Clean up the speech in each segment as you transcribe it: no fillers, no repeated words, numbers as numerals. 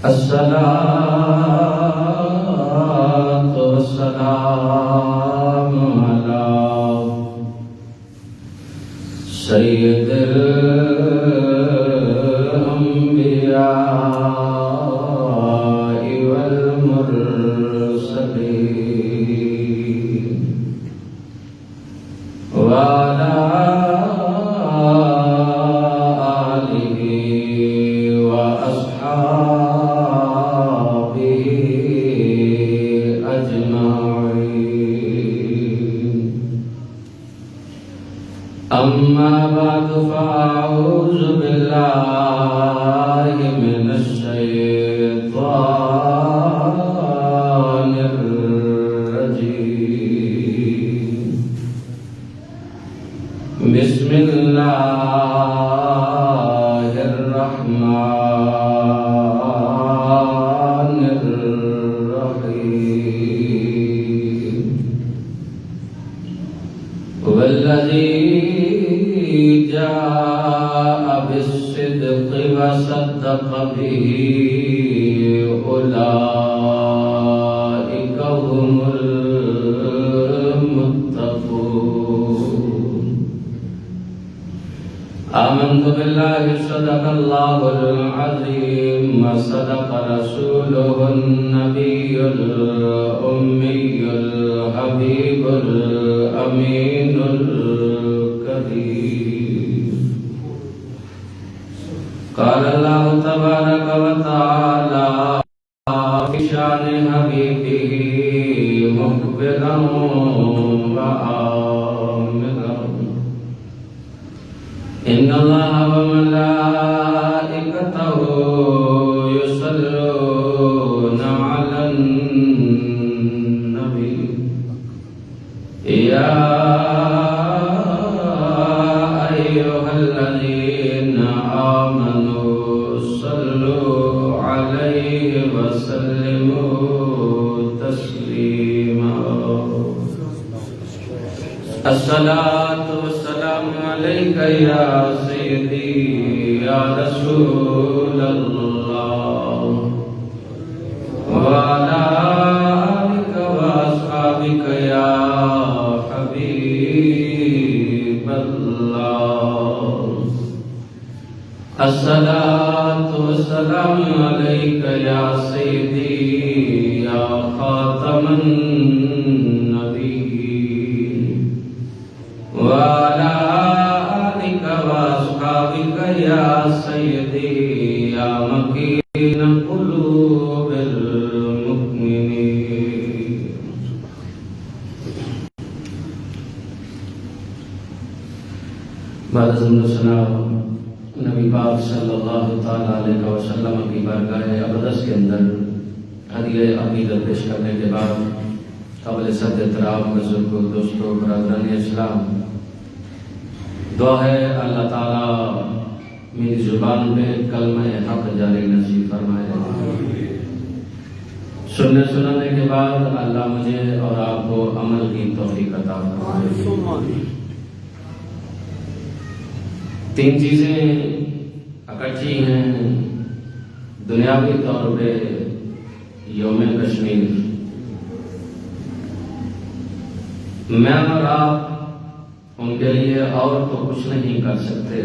الصلاة والسلام على سيد الأنبياء والمرسلين وعلى آله وأصحابه أجمعين. أما بعد فأعوذ بالله من الشيطان الرجيم. بسم الله الرحمن الرحيم. والذي جاء بالصدق وصدق به أولئك هم المتقون. آمنت بالله صدق الله العظيم وصدق رسوله النبي الأمي الحبيب الأمين الكريم. قال الله تبارك وتعالى في شأن حبيبه مخبرا وآمرا: إن الله وملائكته يصلون على النبي يا أيها الذين آمنوا صلوا عليه وسلموا تسليما. الصلاة والسلام عليك يا سيدي يا رسول الله وعلى آلك وأصحابك يا حبيب الله. الصلاة والسلام عليك يا سيدي يا خاتم النبيين وعلى آلك وأصحابك يا سيدي يا مكين قلوب المؤمنين. بعد سنا نبی پاک صلی اللہ تعالیٰ علیہ وسلم کی بارگاہ اقدس کے اندر ہدیہ عقیدت پیش کرنے کے بعد قبل صد احترام بزرگوں دوستوں برادران اسلام، دعا ہے اللہ تعالیٰ میری زبان پہ کلمہ حق جاری نصیب فرمائے. سننے سنانے کے بعد اللہ مجھے اور آپ کو عمل کی توفیق عطا فرمائے. تین چیزیں اکٹھی ہیں دنیاوی طور پہ یوم کشمیر. میں اور آپ ان کے لیے اور تو کچھ نہیں کر سکتے،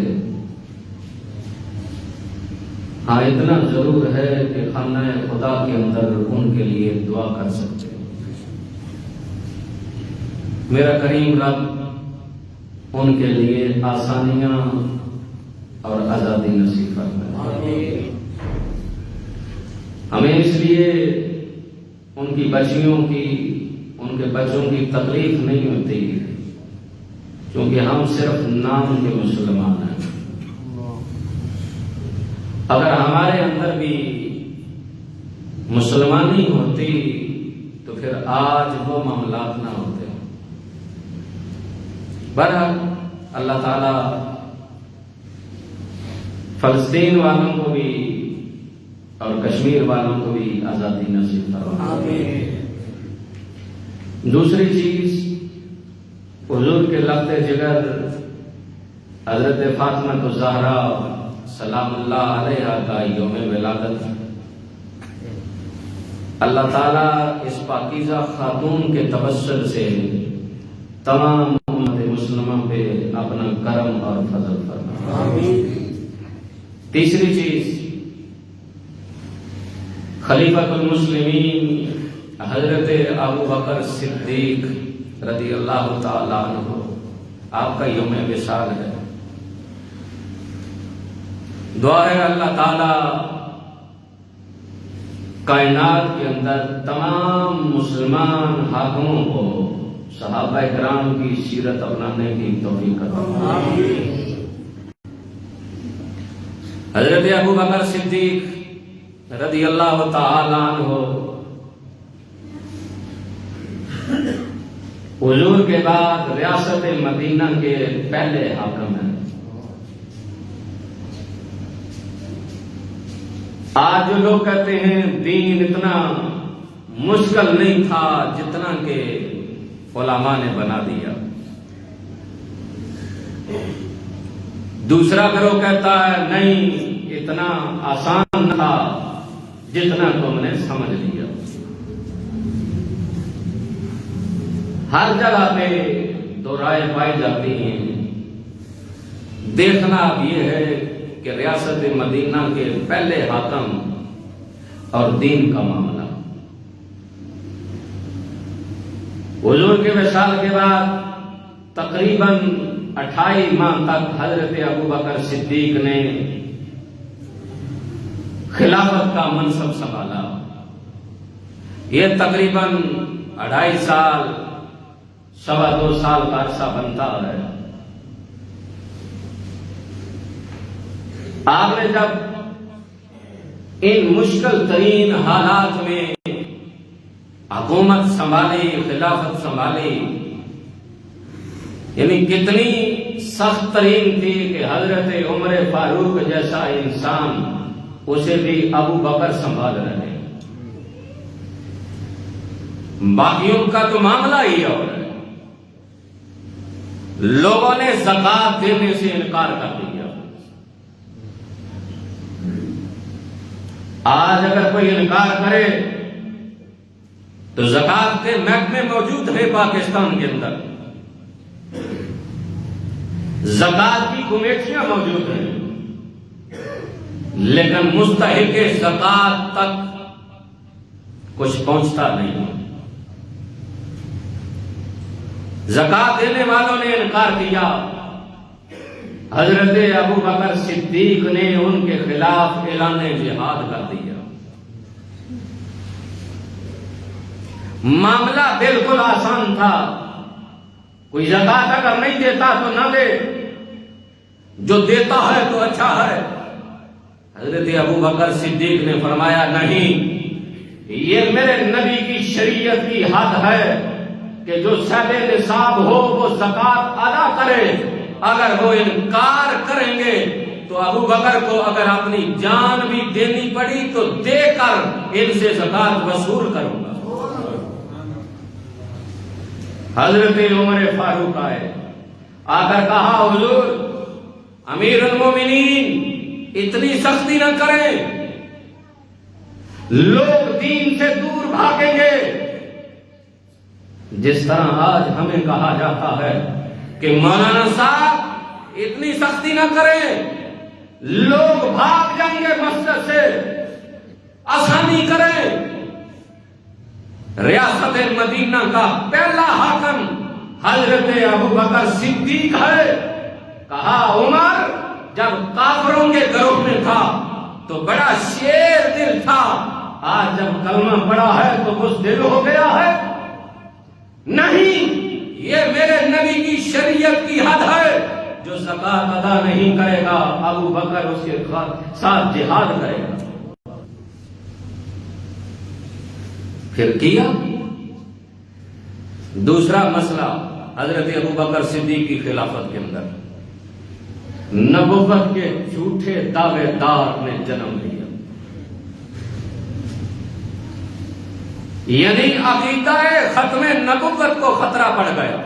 ہاں اتنا ضرور ہے کہ خانہ خدا کے اندر ان کے لیے دعا کر سکتے. میرا کریم رب ان کے لیے آسانیاں اور آزادی نصیب فرمائے. ہمیں اس لیے ان کی بچیوں کی ان کے بچوں کی تکلیف نہیں ہوتی کیونکہ ہم صرف نام کے مسلمان ہیں. اگر ہمارے اندر بھی مسلمانی ہوتی تو پھر آج وہ معاملات نہ ہوتے. بہرحال اللہ تعالیٰ فلسطین والوں کو بھی اور کشمیر والوں کو بھی آزادی نصیب فرمائے. دوسری چیز حضور کے لفظ جگر حضرت فاطمہ الزہرا سلام اللہ علیہا کا یوم ولادت. اللہ تعالیٰ اس پاکیزہ خاتون کے توسل سے تمام امت مسلمہ پہ اپنا کرم اور فضل فرمائے۔ تیسری چیز، خلیفۃ المسلمین حضرت ابو بکر صدیق رضی اللہ تعالیٰ عنہ، آپ کا یوم وصال ہے۔ دعا ہے اللہ تعالیٰ کائنات کے اندر تمام مسلمان حاکموں کو صحابہ کرام کی سیرت اپنانے کی توفیق عطا۔ حضرت ابو بکر صدیق رضی اللہ تعالی عنہ حضور کے بعد ریاست مدینہ کے پہلے حاکم ہیں۔ آج جو لوگ کہتے ہیں دین اتنا مشکل نہیں تھا جتنا کہ علماء نے بنا دیا، دوسرا گروہ کہتا ہے نہیں اتنا آسان تھا جتنا تم نے سمجھ لیا۔ ہر جگہ پہ دو رائے پائی جاتی ہیں۔ دیکھنا اب یہ ہے کہ ریاست مدینہ کے پہلے حاکم اور دین کا معاملہ، حضور کے وصال کے بعد تقریباً 28 ماہ تک حضرت ابو بکر صدیق نے خلافت کا منصب سنبھالا۔ یہ تقریباً 2.5 سال 2.25 سال کا عرصہ بنتا ہے۔ آپ نے جب ان مشکل ترین حالات میں حکومت سنبھالی، خلافت سنبھالی، یعنی کتنی سخت ترین تھی کہ حضرت عمر فاروق جیسا انسان اسے بھی ابو بکر سنبھال رہے ہیں۔ باقیوں کا تو معاملہ ہی اور ہے۔ لوگوں نے زکات دینے سے انکار کر دیا۔ آج اگر کوئی انکار کرے تو زکات کے محکمے موجود ہیں پاکستان کے اندر، زکات کی کمیٹیاں موجود ہیں، لیکن مستحق زکات تک کچھ پہنچتا نہیں۔ زکات دینے والوں نے انکار کیا، حضرت ابو بکر صدیق نے ان کے خلاف اعلان جہاد کر دیا۔ معاملہ بالکل آسان تھا، کوئی زکات اگر نہیں دیتا تو نہ دے، جو دیتا ہے تو اچھا ہے۔ حضرت ابو بکر صدیق نے فرمایا نہیں، یہ میرے نبی کی شریعت کی حد ہے کہ جو صاحب نصاب ہو وہ زکات ادا کرے۔ اگر وہ انکار کریں گے تو ابو بکر کو اگر اپنی جان بھی دینی پڑی تو دے کر ان سے زکات وصول کروں گا۔ حضرت عمر فاروق آئے، آ کر کہا حضور امیر المومنین اتنی سختی نہ کریں، لوگ دین سے دور بھاگیں گے۔ جس طرح آج ہمیں کہا جاتا ہے کہ مولانا صاحب اتنی سختی نہ کریں، لوگ بھاگ جائیں گے مسجد سے، آسانی کریں۔ ریاست مدینہ کا پہلا حاکم حضرت ابو بکر صدیق ہے۔ کہا عمر جب کافروں کے گروہ میں تھا تو بڑا شیر دل تھا، آج جب کلمہ پڑا ہے تو بزدل ہو گیا ہے؟ نہیں، یہ میرے نبی کی شریعت کی حد ہے، جو زکات ادا نہیں کرے گا ابو بکر اس کے ساتھ جہاد کرے گا۔ پھر کیا دوسرا مسئلہ حضرت ابو بکر صدیق کی خلافت کے اندر نبوت کے جھوٹے دعوے دار نے جنم لیا، یعنی عقیدہ ختم نبوت کو خطرہ پڑ گیا۔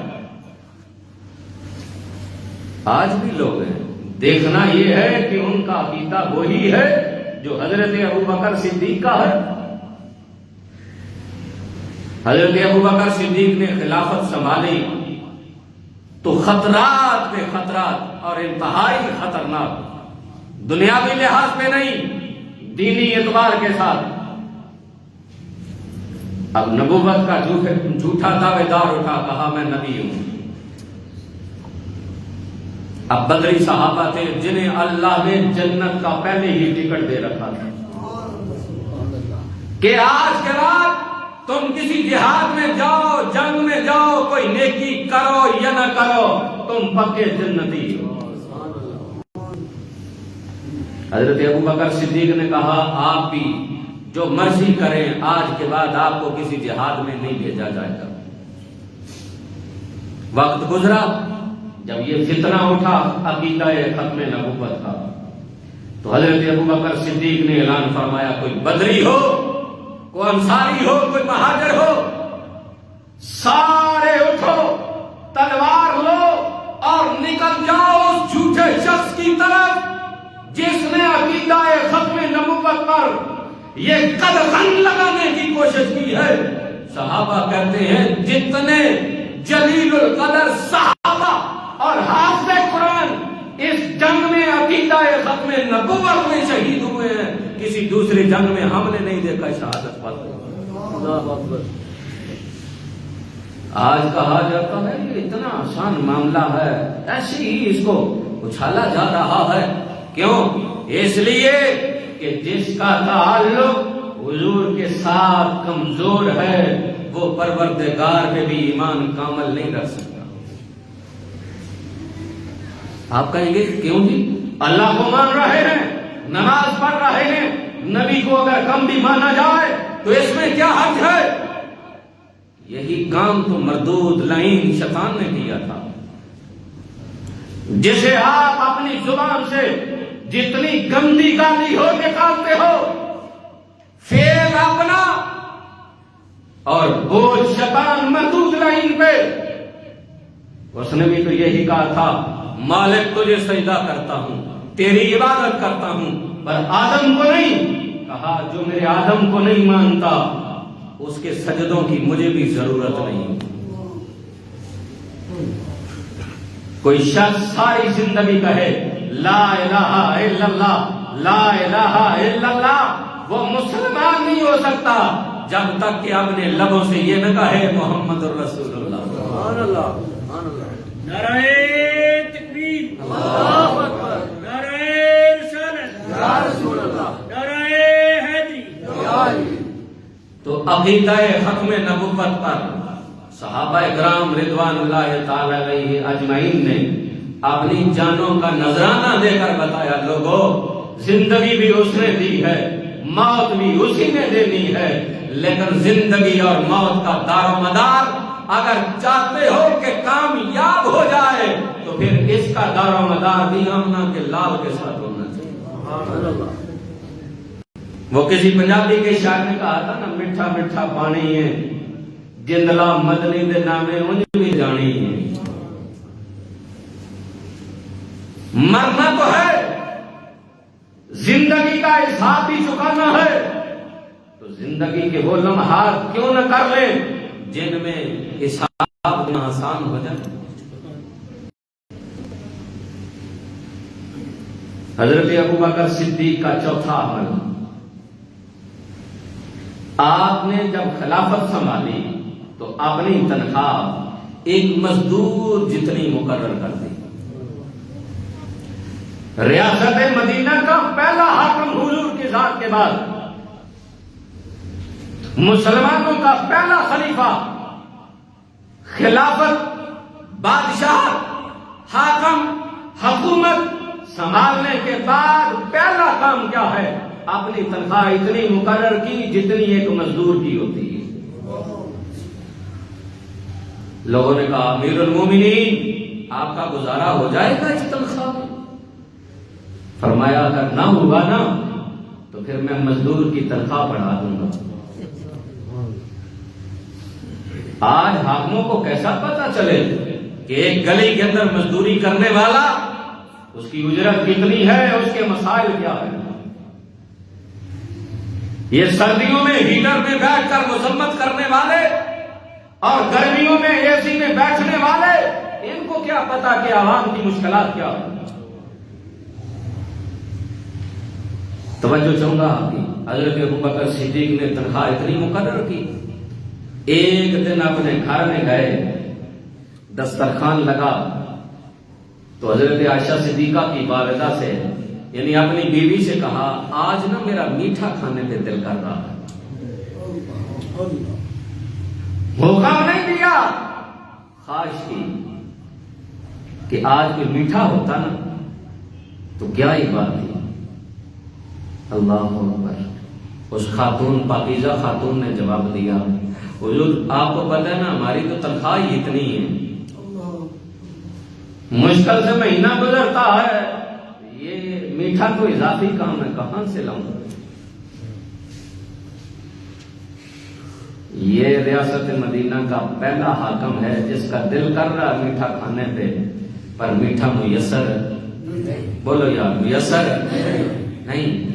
آج بھی لوگ ہیں، دیکھنا یہ ہے کہ ان کا عقیدہ وہی ہے جو حضرت ابو بکر صدیق کا ہے۔ حضرت ابوبکر صدیق نے خلافت سنبھالی تو خطرات پہ خطرات اور انتہائی خطرناک، دنیاوی لحاظ پہ نہیں، دینی اعتبار کے ساتھ۔ اب نبوت کا جھوٹا دعوے دار اٹھا، کہا میں نبی ہوں۔ اب بدری صحابہ تھے جنہیں اللہ نے جنت کا پہلے ہی ٹکٹ دے رکھا تھا کہ آج کے بعد تم کسی جہاد میں جاؤ، جنگ میں جاؤ، کوئی نیکی کرو یا نہ کرو، تم پکے جنتی ہو۔ حضرت ابوبکر صدیق نے کہا آپ بھی جو مرضی کریں، آج کے بعد آپ کو کسی جہاد میں نہیں بھیجا جائے گا۔ وقت گزرا، جب یہ فتنہ اٹھا عقیدہ ختم نبوت کا، تو حضرت ابوبکر صدیق نے اعلان فرمایا کوئی بدری ہو، کوئی انصاری ہو، کوئی مہاجر ہو، سارے اٹھو، تلوار لو اور نکل جاؤ اس جھوٹے شخص کی طرف جس نے عقیدہ ختم نبوت پر یہ قدغن لگانے کی کوشش کی ہے۔ صحابہ کہتے ہیں جتنے جلیل القدر صحابہ اور حافظ قرآن اس جنگ میں عقیدہ ختم نبوت میں شہید ہوئے ہیں، کسی دوسری جنگ میں ہم نے نہیں دیکھا شہادت پاتے۔ آج کہا جاتا ہے کہ اتنا آسان معاملہ ہے، ایسے ہی اس کو اچھالا جا رہا ہے۔ کیوں؟ اس لیے کہ جس کا تعلق حضور کے ساتھ کمزور ہے وہ پروردگار میں بھی ایمان کامل نہیں رکھ سکتا۔ آپ کہیں گے کیوں جی؟ اللہ کو مان رہے ہیں، نماز پڑھ رہے ہیں، نبی کو اگر کم بھی مانا جائے تو اس میں کیا حرج ہے؟ یہی کام تو مردود لعین شیطان نے کیا تھا، جسے آپ اپنی زبان سے جتنی گندی گالی ہو نکالتے ہو، فعل اپنا اور بوجھ شیطان مردود لعین پہ۔ اس نے بھی تو یہی کہا تھا مالک تجھے سجدہ کرتا ہوں، تیری عبادت کرتا ہوں، پر آدم کو نہیں۔ کہا جو میرے آدم کو نہیں مانتا اس کے سجدوں کی مجھے بھی ضرورت نہیں۔ کوئی شخص ساری زندگی کہے لا الہ الا اللہ، لا الہ الا اللہ، وہ مسلمان نہیں ہو سکتا جب تک کہ اپنے لبوں سے یہ نہ کہے محمد الرسول اللہ۔ سبحان اللہ، سبحان اللہ، نعرہ تکبیر، اللہ اکبر، نعرہ رسالت، یا رسول اللہ، نعرہ حیدری۔ تو عقیدہ ختم نبوت پر صحابہ کرام رضوان اللہ تعالی علیہ اجمعین نے اپنی جانوں کا نذرانہ دے کر بتایا لوگوں زندگی بھی اس نے دی ہے، موت بھی اسی نے دینی ہے، لیکن زندگی اور موت کا دار و مدار اگر چاہتے ہو کہ کامیاب ہو جائے تو پھر اس کا دار و مدار بھی آمنہ کے لال کے ساتھ ہونا چاہیے۔ وہ کسی پنجابی کے شاعر نے کہا تھا نا، میٹھا میٹھا پانی ہے جندلا مدنی دے نامے انج بھی جانی ہے۔ مرنا تو ہے، زندگی کا حساب بھی چکانا ہے، تو زندگی کے وہ لمحات کیوں نہ کر لیں جن میں حساب آسان ہو جائے۔ حضرت ابوبکر صدیق کا چوتھا عمل، آپ نے جب خلافت سنبھالی تو اپنی تنخواہ ایک مزدور جتنی مقرر کر دی۔ ریاست مدینہ کا پہلا حاکم حضور کی ذات کے بعد، مسلمانوں کا پہلا خلیفہ، خلافت، بادشاہ، حاکم، حکومت سنبھالنے کے بعد پہلا کام کیا ہے؟ اپنی تنخواہ اتنی مقرر کی جتنی ایک مزدور کی ہوتی ہے۔ لوگوں نے کہا امیر المومنین آپ کا گزارا ہو جائے گا اس تنخواہ میں؟ فرمایا اگر نہ ہوا نا تو پھر میں مزدور کی تنخواہ بڑھا دوں گا۔ آج حاکموں کو کیسا پتا چلے کہ ایک گلی کے اندر مزدوری کرنے والا اس کی اجرت کتنی ہے، اس کے مسائل کیا ہے؟ یہ سردیوں میں ہیٹر میں بیٹھ کر مذمت کرنے والے اور گرمیوں میں اے سی میں بیٹھنے والے، ان کو کیا پتا کہ عوام کی مشکلات کیا ہو. توجہ چاہوں گا آپ کی. حضرت ابوبکر صدیق نے تنخواہ اتنی مقرر کی. ایک دن اپنے گھر میں گئے، دسترخوان لگا تو حضرت عائشہ صدیقہ کی والدہ سے، یعنی اپنی بیوی سے کہا، آج نا میرا میٹھا کھانے پہ دل کر رہا ہے. حکم نہیں دیا، خواہش کی کہ آج کوئی میٹھا ہوتا نا تو کیا ہی بات تھی. اللہ اکبر. اس خاتون، پاکیزہ خاتون نے جواب دیا، حضور آپ کو پتہ ہے نا ہماری تو تنخواہ ہی اتنی ہے، مشکل سے مہینہ گزرتا ہے، یہ میٹھا تو اضافی کام ہے، کہاں سے لاؤں. یہ ریاست مدینہ کا پہلا حاکم ہے جس کا دل کر رہا ہے میٹھا کھانے پہ، پر میٹھا میسر ہے. بولو یار، میسر نہیں.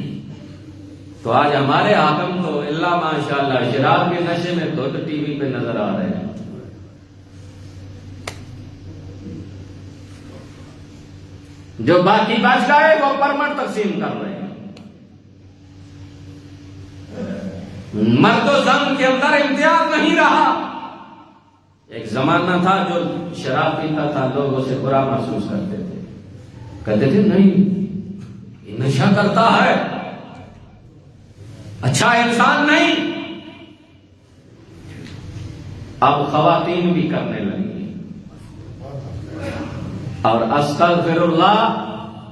تو آج ہمارے حاکم تو اللہ ماشاءاللہ شراب کے نشے میں دودھ ٹی وی پہ نظر آ رہے ہیں. جو باقی بچ گئے وہ پرمٹ تقسیم کر رہے ہیں. مرد و زن کے اندر امتیاز نہیں رہا. ایک زمانہ تھا جو شراب پیتا تھا لوگ اسے برا محسوس کرتے تھے، کہتے تھے نہیں یہ نشہ کرتا ہے، اچھا انسان نہیں. اب خواتین بھی کرنے لگی، اور استغفر اللہ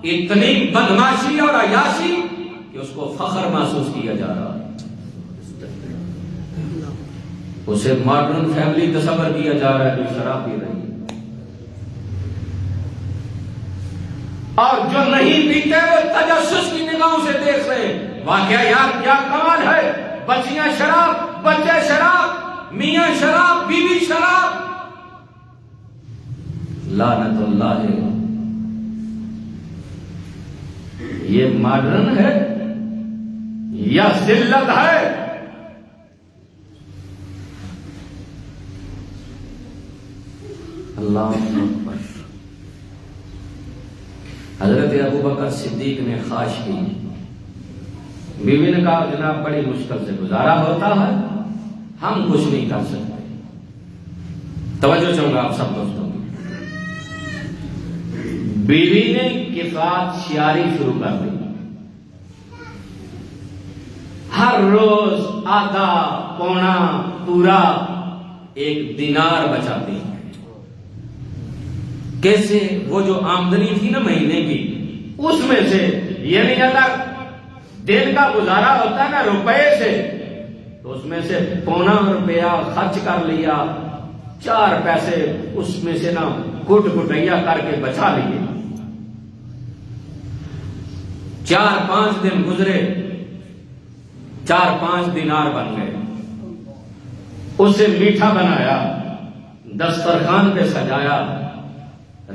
اتنی بدماشی اور عیاشی کہ اس کو فخر محسوس کیا جا رہا ہے. اسے ماڈرن فیملی تصور کیا جا رہا ہے جو شراب پی رہی ہے. اور جو نہیں پیتے وہ تجسس کی نگاہوں سے دیکھ رہے ہیں. واقعہ یار کیا کمال ہے، بچیاں شراب، بچے شراب، میاں شراب، بیوی شراب. لعنت اللہ ہے. یہ ماڈرن ہے یا ذلت ہے؟ اللہ اکبر. حضرت ابوبکر صدیق نے خواہش کی. بیوی نے کہا جناب بڑی مشکل سے گزارا ہوتا ہے، ہم کچھ نہیں کر سکتے. توجہ چاہوں گا آپ سب دوستوں کی. بیوی نے کفایت شیاری شروع کر دی. ہر روز آدھا پونا پورا ایک دینار بچاتی. کیسے؟ وہ جو آمدنی تھی نا مہینے کی، اس میں سے، یعنی اگر دن کا گزارا ہوتا ہے نا روپے سے، تو اس میں سے پونا روپیہ خرچ کر لیا، 4 پیسے اس میں سے نا گٹ گٹیا کر کے بچا لیے. 4-5 دن گزرے، 4-5 دینار بن گئے. اسے میٹھا بنایا، دسترخوان پہ سجایا.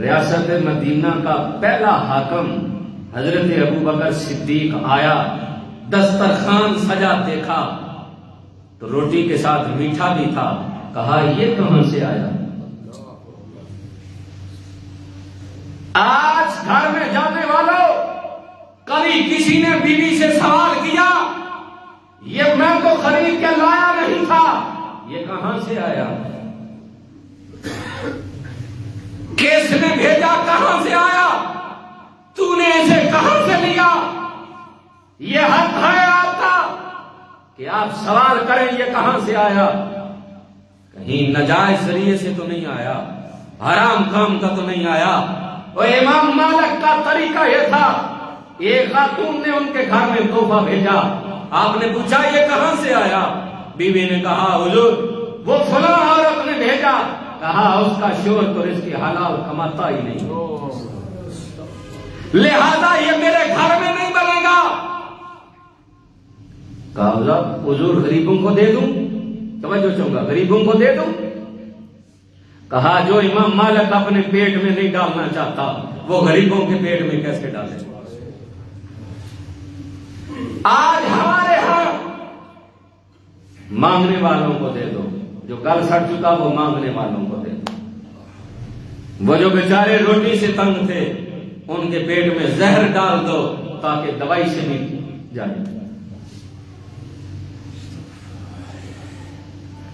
ریاست مدینہ کا پہلا حاکم حضرت ابوبکر صدیق آیا، دسترخوان سجا دیکھا تو روٹی کے ساتھ میٹھا بھی تھا. کہا یہ کہاں سے آیا؟ آج گھر میں جانے والوں، کبھی کسی نے بیوی سے سوال کیا یہ میں تو خرید کے لایا نہیں تھا، یہ کہاں سے آیا؟ کس نے بھیجا؟ کہاں سے آیا؟ تو نے اسے کہاں سے لیا؟ یہ حق ہے آپ کا کہ آپ سوال کریں یہ کہاں سے آیا. کہیں ناجائز ذریعے سے تو نہیں آیا، حرام کام کا تو نہیں آیا. اور امام مالک کا طریقہ یہ تھا، ایک خاتون نے ان کے گھر میں تحفہ بھیجا. آپ نے پوچھا یہ کہاں سے آیا؟ بیوی نے کہا حضور وہ فلاں عورت نے بھیجا. کہا اس کا شوہر تو رزق حلال کماتا ہی نہیں، لہذا یہ میرے گھر میں نہیں بنے گا. کہا حضور غریبوں کو دے دوں؟ توجہ چاہوں گا، غریبوں کو دے دوں؟ کہا جو امام مالک اپنے پیٹ میں نہیں ڈالنا چاہتا وہ غریبوں کے پیٹ میں کیسے ڈالے؟ آج ہمارے ہاں مانگنے والوں کو دے دو، جو گل سڑ چکا وہ مانگنے والوں کو دے دو. وہ جو بیچارے روٹی سے تنگ تھے ان کے پیٹ میں زہر ڈال دو تاکہ دوائی سے بھی جائے.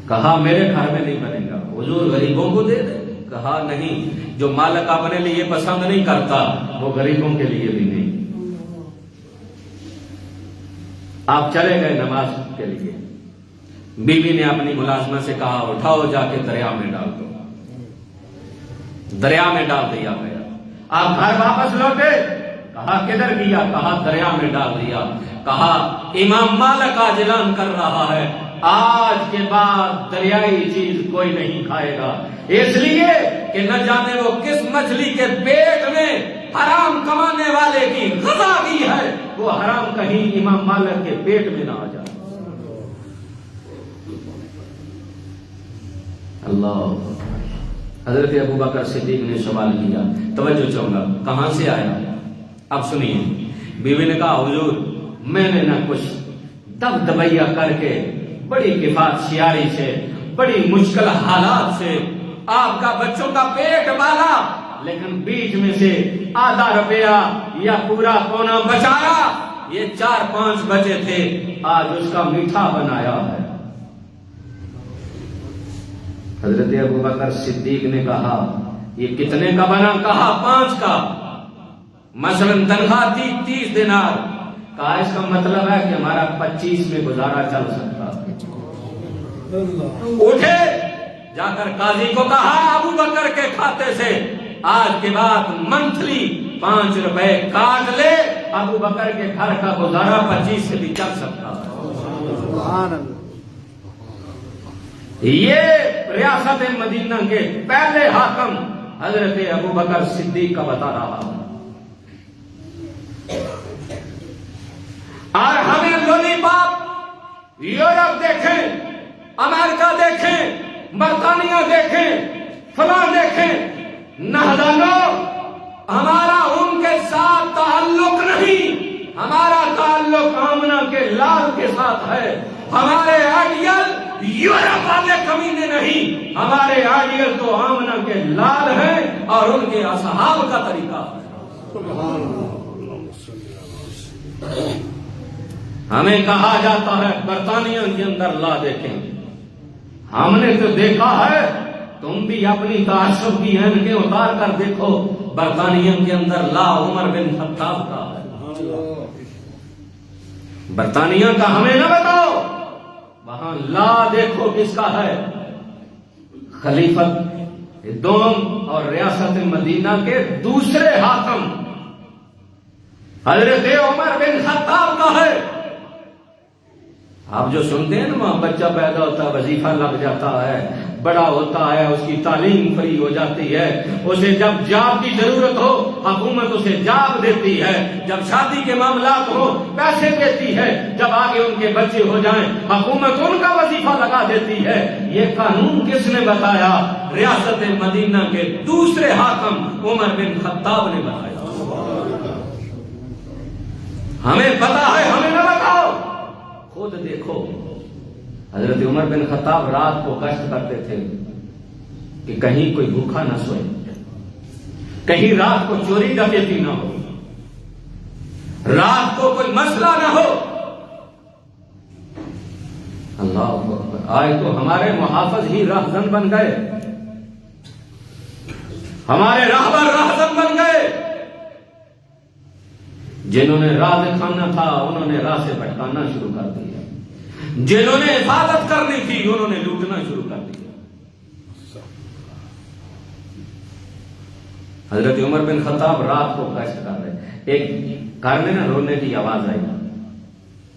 کہا میرے گھر میں نہیں بنے گا. حضور غریبوں کو دے دے. کہا نہیں، جو مالک اپنے لیے پسند نہیں کرتا وہ غریبوں کے لیے بھی نہیں. آپ چلے گئے نماز کے لیے. بیوی نے اپنی ملازمہ سے کہا اٹھاؤ جا کے دریا میں ڈال دو. دریا میں ڈال دیا گیا. آپ گھر واپس لوٹے. کہا کدھر گیا؟ کہا دریا میں ڈال دیا. کہا امام مالک آج اعلان کر رہا ہے آج کے بعد دریائی چیز کوئی نہیں کھائے گا، اس لیے کہ نہ جانے وہ کس مچھلی کے پیٹ میں حرام کمانے والے کی غذا کی ہے، وہ حرام کہیں امام مالک کے پیٹ میں نہ آ جائے. اللہ. حضرت ابو بکر صدیق نے سوال کیا، توجہ چاہوں گا کہاں سے آیا؟ اب سنیے. بیوی نے کہا حضور میں نے نہ کچھ دبدبیا کر کے بڑی کفایت سیاری سے بڑی مشکل حالات سے آپ کا بچوں کا پیٹ پالا، لیکن بیچ میں سے آدھا روپیہ یا پورا پونا بچایا. یہ 4-5 بچے تھے، آج اس کا میٹھا بنایا ہے. حضرت ابو بکر صدیق نے کہا یہ کتنے کا بنا؟ کہا 5 کا. مثلا تنخواہ 30 دینار. کہا اس کا مطلب ہے کہ ہمارا 25 میں گزارا چل سکتا. اٹھے جا کر قاضی کو کہا ابو بکر کے کھاتے سے آج کے بعد منتھلی 5 روپے کاٹ لے، ابو بکر کے گھر کا گزارا 25 سے بھی چل سکتا. سبحان اللہ. یہ ریاست مدینہ کے پہلے حاکم حضرت ابو بکر صدیق کا بتا رہا ہوں. اور ہمیں لولی پاپ یورپ دیکھیں، امریکہ دیکھیں، برطانیہ دیکھیں، فلاں دیکھیں، نہضانو ہمارا ان کے ساتھ تعلق نہیں، ہمارا تعلق آمنہ کے لال کے ساتھ ہے. ہمارے آئیڈیل یورپ والے کمینے نہیں، ہمارے آئیڈیل تو آمنہ کے لال ہیں اور ان کے اصحاب کا طریقہ ہے. ہمیں کہا جاتا ہے برطانیہ کے اندر لا دیکھیں. ہم نے تو دیکھا ہے، تم بھی اپنی تعصب کی اینکیں اتار کر دیکھو. برطانیہ کے اندر لا عمر بن خطاب کا ہے. برطانیہ کا ہمیں نہ بتاؤ، وہاں لا دیکھو کس کا ہے. خلیفت دوم اور ریاست مدینہ کے دوسرے حاکم حضرت عمر بن خطاب کا ہے. آپ جو سنتے ہیں نا وہاں بچہ پیدا ہوتا ہے، وظیفہ لگ جاتا ہے، بڑا ہوتا ہے، اس کی تعلیم فری ہو جاتی ہے، اسے جب جاب کی ضرورت ہو حکومت اسے جاب دیتی ہے، جب شادی کے معاملات ہو پیسے دیتی ہے، جب آگے ان کے بچے ہو جائیں حکومت ان کا وظیفہ لگا دیتی ہے. یہ قانون کس نے بتایا؟ ریاست مدینہ کے دوسرے حاکم عمر بن خطاب نے بتایا. ہمیں پتا ہے، ہمیں نہ بتاؤ. خود دیکھو حضرت عمر بن خطاب رات کو گشت کرتے تھے کہ کہیں کوئی بھوکا نہ سوئے، کہیں رات کو چوری ڈکیتی نہ ہو، رات کو کوئی مسئلہ نہ ہو. اللہ اکبر. آج تو ہمارے محافظ ہی راہزن بن گئے، ہمارے راہبر راہزن بن گئے. جنہوں نے راہ دکھانا تھا انہوں نے راہ سے بھٹکانا شروع کر دیا، جنہوں نے حفاظت کرنی تھی انہوں نے لوٹنا شروع کر دیا. حضرت عمر بن خطاب رات کو گشت کر رہے، ایک گھر میں نا رونے کی آواز آئی.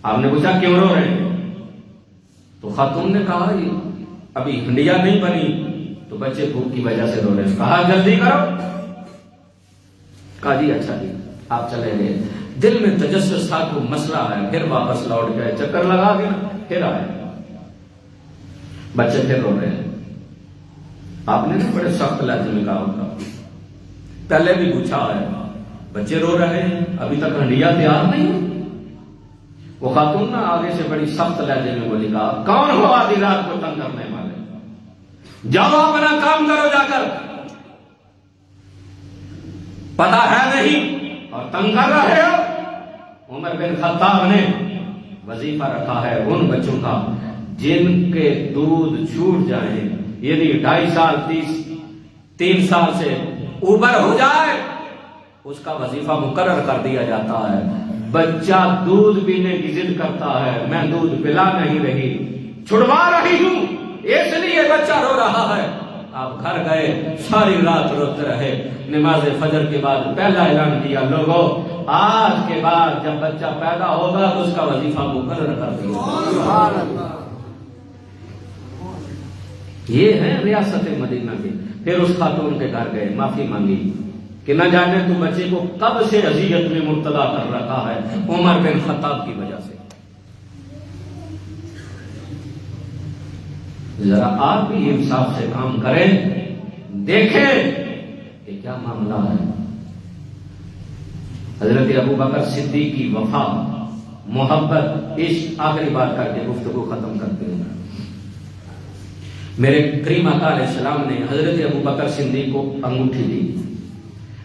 آپ نے پوچھا کیوں رو رہے ہیں؟ تو خاتون نے کہا ابھی ہنڈیا نہیں بنی تو بچے بھوک کی وجہ سے رو رہے ہیں. کہا جلدی کرو. کہا جی اچھا جی. آپ چلے گئے. دل میں تجسس تھا کوئی مسئلہ ہے، پھر واپس لوٹ گئے، چکر لگا کے پھر آئے، بچے پھر رو رہے ہیں. آپ نے نا بڑے سخت لہجے میں کہا ہوگا، پہلے بھی پوچھا ہے بچے رو رہے ہیں ابھی تک ہنڈیا تیار نہیں. وہ خاتون نا آگے سے بڑی سخت لہجے میں بولی کہا کون ہو آدھی رات کو تنگ کرنے والے؟ جاؤ اپنا کام کرو جا کر، پتہ ہے نہیں اور تنگ کر رہے ہو۔ عمر بن خطاب نے وظیفہ رکھا ہے ان بچوں کا جن کے دودھ چھوٹ جائیں، یعنی 2.5 سال 3 سال سے اوپر ہو جائے، اس کا وظیفہ مقرر کر دیا جاتا ہے۔ بچہ دودھ پینے کی ضد کرتا ہے، میں دودھ پلا نہیں رہی، چھڑوا رہی ہوں، اس لیے بچہ رو رہا ہے۔ آپ گھر گئے، ساری رات روتے رہے، نماز فجر کے بعد پہلا اعلان کیا، لوگوں آج کے بعد جب بچہ پیدا ہوگا تو اس کا وظیفہ مقرر کر دیا۔ یہ ہے ریاست مدینہ کی۔ پھر اس خاتون کے گھر گئے، معافی مانگی کہ نہ جانے تو بچے کو کب سے اذیت میں مبتلا کر رکھا ہے عمر بن خطاب کی وجہ سے۔ ذرا آپ بھی انصاف سے کام کریں، دیکھیں کہ کیا معاملہ ہے۔ حضرت ابوبکر صدیق کی وفا، محبت، عشق، آخری بات کر کے گفتگو ختم کرتے ہیں۔ میرے کریم آقا علیہ السلام نے حضرت ابوبکر صدیق کو انگوٹھی دی،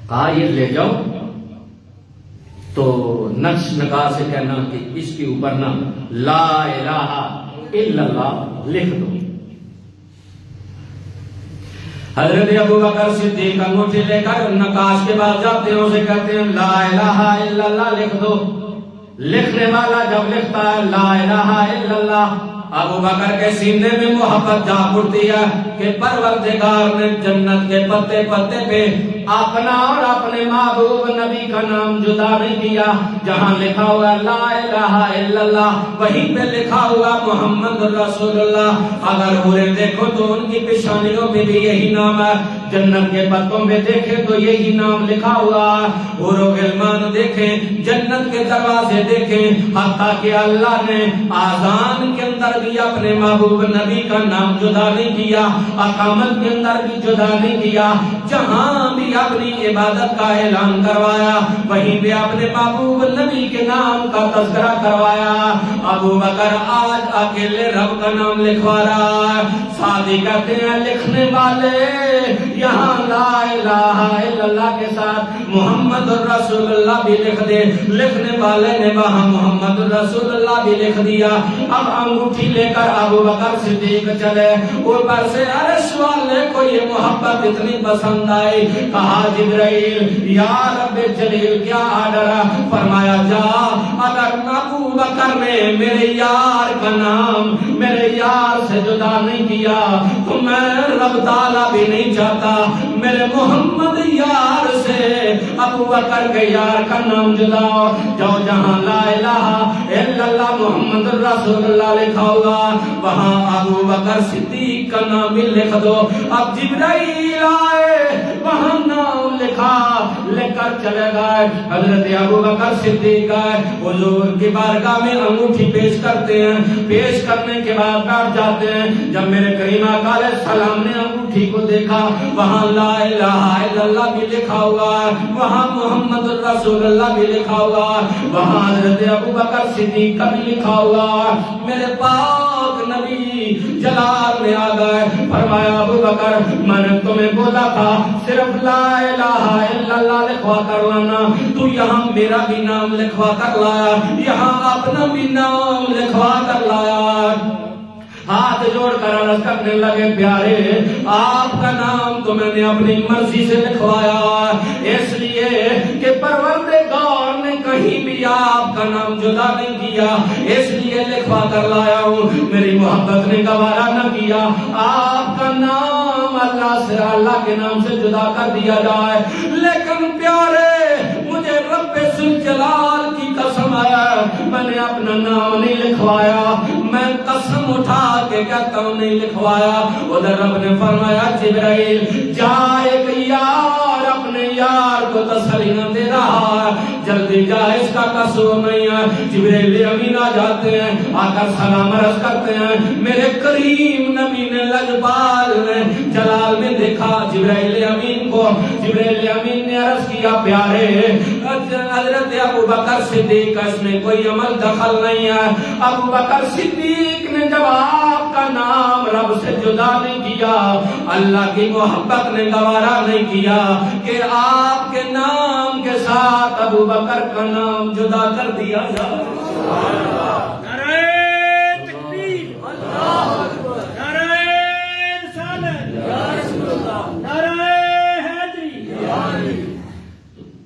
کہا یہ لے جاؤ تو نقش نگار سے کہنا کہ اس کے اوپر نا لا الہ الا اللہ لکھ دو۔ حضرت ابوبکر صدیق انگوٹھی لے کر نقاش کے بعد جاتے ہیں، اسے کہتے ہیں لا الہ الا اللہ لکھ دو۔ لکھنے والا جب لکھتا ہے لا الہ الا اللہ، ابوبکر کے سینے میں محبت جاگ اٹھتی ہے کہ پروردگار نے جنت کے پتے پتے پہ اپنا اور اپنے محبوب نبی کا نام جدا نہیں کیا۔ جہاں لکھا ہوا لا الہ الا اللہ وہیں پہ لکھا ہوا محمد رسول اللہ۔ اگر پورے دیکھو تو ان کی پیشانیوں پہ بھی یہی نام ہے، جنت کے پتوں پہ دیکھیں تو یہی نام لکھا ہوا ہے، حور و غلمان دیکھیں، جنت کے دروازے دیکھیں، حتیٰ کہ اللہ نے آذان کے اندر بھی اپنے محبوب نبی کا نام جدا نہیں کیا، اقامت کے اندر بھی جدا نہیں کیا۔ جہاں بھی اپنی عبادت کا اعلان کروایا وہیں پہ اپنے محبوب نبی کے نام کا تذکرہ کروایا۔ ابوبکر آج اکیلے رب کا نام لکھوا رہا ہے۔ ساتھی کہتے ہیں لکھنے والے یہاں لا الہ الا اللہ کے ساتھ محمد رسول اللہ بھی لکھ دے، لکھنے والے نے وہاں محمد رسول اللہ بھی لکھ دیا۔ اب انگوٹھی لے کر ابوبکر صدیق چلے، اوپر سے عرش والے کو یہ محبت اتنی پسند آئی، کہا جبرائیل یا رب جلیل کیا آرڈر ہے؟ فرمایا جا، اگر ابوبکر نے میرے یار کا نام میرے یار سے جدا نہیں کیا تو میں رب تعالیٰ بھی نہیں چاہتا میرے محمد یار سے ابوبکر کے یار کا نام جدا ہو۔ جاؤ جہاں لا الہ الا اللہ محمد رسول اللہ لکھا ہوگا وہاں ابوبکر صدیق کا نام بھی لکھ دو۔ اب جبرائیل آئے، وہاں نام لکھا، لے کر چلے گئے۔ حضرت ابوبکر صدیق آئے، حضور کی بارگاہ میں انگوٹھی پیش کرتے ہیں، پیش کرنے کے بعد بیٹھ جاتے ہیں۔ جب میرے کریم آقا علیہ السلام نے انگوٹھی کو دیکھا وہاں لا الہ الا اللہ بھی لکھا ہوا ہے، وہاں محمد رسول اللہ بھی لکھا ہوا ہے، وہاں حضرت ابوبکر صدیق کا بھی لکھا ہوا ہے۔ میرے پاک نبی جلال میں آ گئے، فرمایا ابوبکر میں نے تمہیں بولا تھا صرف لا الہ الا اللہ لکھوا کر لانا، تو یہاں میرا بھی نام لکھوا کر لایا، یہاں اپنا بھی نام لکھوا کر لایا۔ ہاتھ جوڑ کر عرض کرنے لگے پیارے آپ کا نام تو میں نے اپنی مرضی سے لکھوایا، اس لیے کہ پروردگار نے کہیں بھی آپ کا نام جدا نہیں کیا، اس لیے لکھوا کر لایا ہوں۔ میری محبت نے گوارا نہ کیا آپ کا نام اللہ سے اللہ کے نام سے جدا کر دیا جائے، لیکن پیارے مجھے رب ذوالجلال کی قسم ہے میں نے اپنا نام نہیں لکھوایا، میں قسم اٹھا کے کہتا ہوں نہیں لکھوایا۔ ادھر رب نے فرمایا جبرائیل جا، ایک یار اپنے یار کو تسلی نہ دے رہا ہے، جلدی جا، اس کا قصور نہیں ہے۔ جبرائیل امین آ جاتے ہیں، آ کر سلام عرض کرتے ہیں۔ میرے کریم نبی نے لجپال نے جلال میں دیکھا جبرائیل امین کو، جبرائیل امین نے عرض کیا پیارے حضرت ابوبکر صدیق کا اس میں کوئی عمل دخل نہیں ہے۔ ابوبکر صدیق نے جب آپ کا نام رب سے جدا نہیں کیا، اللہ کی محبت نے گوارا نہیں کیا کہ آپ کے نام کے ساتھ ابو بکر کا نام جدا کر دیا جائے۔ نعرہ تکبیر، نعرہ رسالت، نعرہ حیدری۔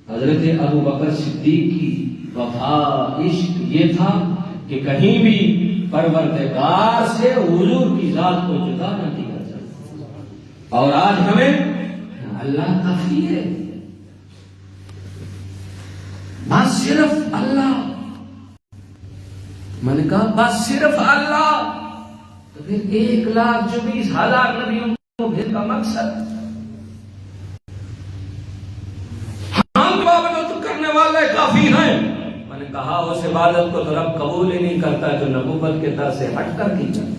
حضرت ابو بکر صدیق کی وفا عشق یہ تھا کہ کہیں بھی پروردگار سے حضور کی ذات کو جدا نہ کیا جائے، اور آج ہمیں اللہ کافی ہے، بس صرف اللہ، میں نے کہا بس صرف اللہ، تو پھر 1,24,000 نبیوں کو بھیجنے کا مقصد؟ ہم عبادت کرنے والے کافی ہیں، میں نے کہا اس عبادت کو تو رب قبول ہی نہیں کرتا جو نبوت کے در سے ہٹ کر کی جائے۔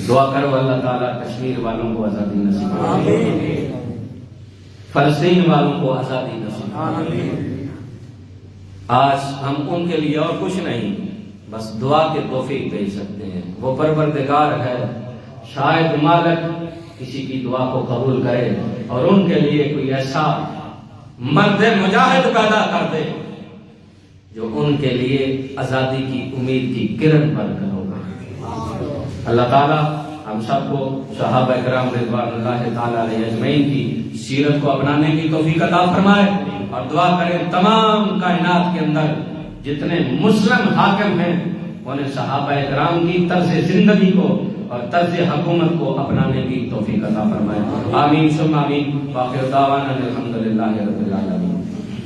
دعا کرو اللہ تعالیٰ کشمیر والوں کو آزادی نصیب فرمائے، فلسطین والوں کو آزادی نصیب فرمائے۔ آج ہم ان کے لیے اور کچھ نہیں، بس دعا کے توفیق دے سکتے ہیں۔ وہ پروردگار ہے، شاید مالک کسی کی دعا کو قبول کرے اور ان کے لیے کوئی ایسا مرد مجاہد پیدا کر دے جو ان کے لیے آزادی کی امید کی کرن پر ہوگا۔ اللہ تعالیٰ ہم سب کو صحابہ کرام رضوان اللہ تعالیٰ علیہ اجمعین کی سیرت کو اپنانے کی توفیق عطا فرمائے، اور دعا کریں تمام کائنات کے اندر جتنے مسلم حاکم ہیں انہیں صحابہ کرام کی طرز زندگی کو اور طرز حکومت کو اپنانے کی توفیق عطا فرمائے۔ آمین ثم آمین، وآخر دعوانا الحمدللہ رب العالمین۔